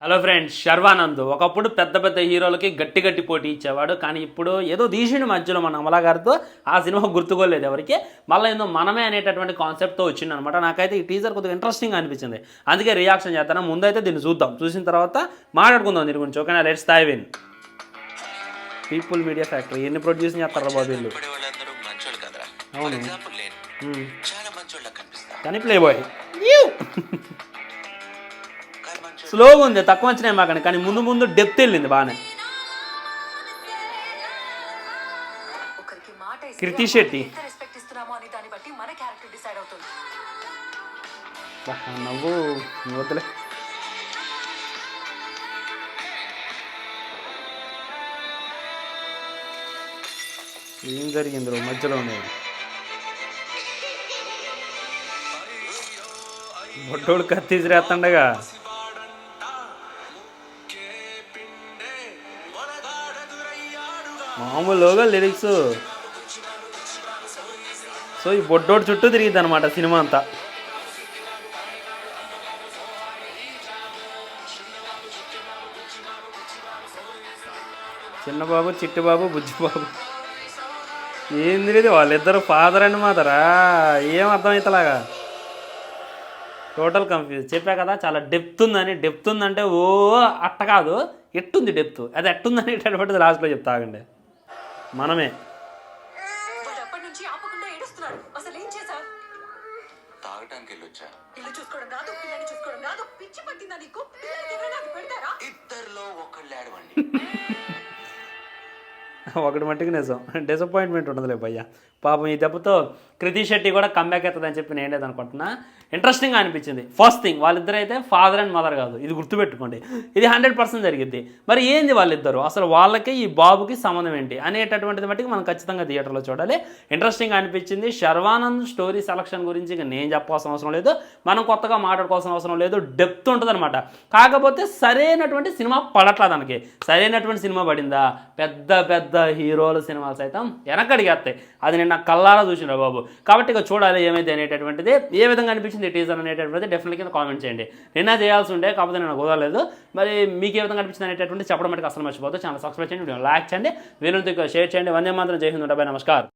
Hello friends, Sharwanand ఒకప్పుడు పెద్ద పెద్ద హీరోలకి గట్టి గట్టి పోటీ ఇచ్చేవాడు. కానీ ఇప్పుడు ఏదో తీసిండు మధ్యలో మన అమలా గారితో. ఆ సినిమా గుర్తుకోలేదు ఎవరికి. మళ్ళీ ఏదో మనమే అనేటటువంటి కాన్సెప్ట్తో వచ్చింది అనమాట. నాకైతే ఈ టీజర్ కొద్దిగా ఇంట్రెస్టింగ్ అనిపించింది, అందుకే రియాక్షన్ చేస్తాను. ముందైతే దీన్ని చూద్దాం, చూసిన తర్వాత మాట్లాడుకుందాం దీని గురించి. ఓకేనా? Let's dive in. People media factory ఎన్ని ప్రొడ్యూస్ చేస్తారా బాబు వీళ్ళు? అవును, కానీ ప్లే బాయ్ స్లోగా ఉంది, తక్కువ వచ్చినాయి మాకండి. కానీ ముందు ముందు డెప్త్ వెళ్ళింది బాగానే. కృతి శెట్టి నవ్వు వద్దులే. ఏం జరిగింది మధ్యలో ఉన్నది? బొట్టోడు కత్తిసిరేస్తుండగా మామూలుగా లిరిక్స్. సో ఈ బొడ్డోడు చుట్టూ తిరిగిద్ది అనమాట సినిమా అంతా. చిన్నబాబు, చిట్టిబాబు, బుజ్జిబాబు. ఏంది ఇది? వాళ్ళిద్దరు ఫాదర్ అండ్ మదరా? ఏం అర్థమవుతలాగా? Total confuse. చెప్పా కదా చాలా డెప్త్ ఉందని. డెప్త్ ఉందంటే ఓ అట్ట కాదు, ఎట్టుంది డెప్త్. అది ఎట్టుందని ఎటువంటిది లాస్ట్లో చెప్తా ఆగండి. మనమే ఒకటి మట్టికి నిజం, డిసప్పాయింట్మెంట్ ఉండదులే భయ్య. పాపం ఈ దెబ్బతో కృతి శెట్టి కూడా కంబ్యాక్ అవుతుందని చెప్పి నేను లేదనుకుంటున్నా. ఇంట్రెస్టింగ్గా అనిపించింది. ఫస్ట్ థింగ్, వాళ్ళిద్దరు అయితే ఫాదర్ అండ్ మదర్ కాదు, ఇది గుర్తుపెట్టుకోండి. ఇది 100% జరిగిద్ది. మరి ఏంది వాళ్ళిద్దరు, అసలు వాళ్ళకి ఈ బాబుకి సంబంధం ఏంటి అనేటటువంటిది మట్టికి మనం ఖచ్చితంగా థియేటర్లో చూడాలి. ఇంట్రెస్టింగ్ అనిపించింది. శర్వానంద్ స్టోరీ సెలక్షన్ గురించి ఇక నేను చెప్పాల్సిన అవసరం లేదు, మనం కొత్తగా మాట్లాడుకోవాల్సిన అవసరం లేదు. డెప్త్ ఉంటుంది అనమాట. కాకపోతే సరైనటువంటి సినిమా పడట్లా దానికి. సరైనటువంటి సినిమా పడిందా? పెద్ద పెద్ద హీరోల సినిమాలు సైతం వెనకడిగేస్తాయి. అది నేను నాకు కల్లారా చూసిన బాబు. కాబట్టి ఇక చూడాలి ఏమైతే అనేటటువంటిది. ఏ విధంగా అనిపించింది టీజర్ అనేటటువంటిది డెఫినెట్గా కింద కామెంట్ చేయండి. నిన్న చేయాల్సి ఉండే, కాకపోతే నేను కుదరలేదు. మరి మీకు ఏ విధంగా అనిపించింది అనేటటువంటి చెప్పడం మటుకు అసలు మర్చిపోతుంది. ఛానల్ సబ్స్క్రైబ్ చేయండి, వీడియో లైక్ చేయండి, వీళ్ళతో షేర్ చేయండి. వందే మాత్రం. జై హింద్. నమస్కారం.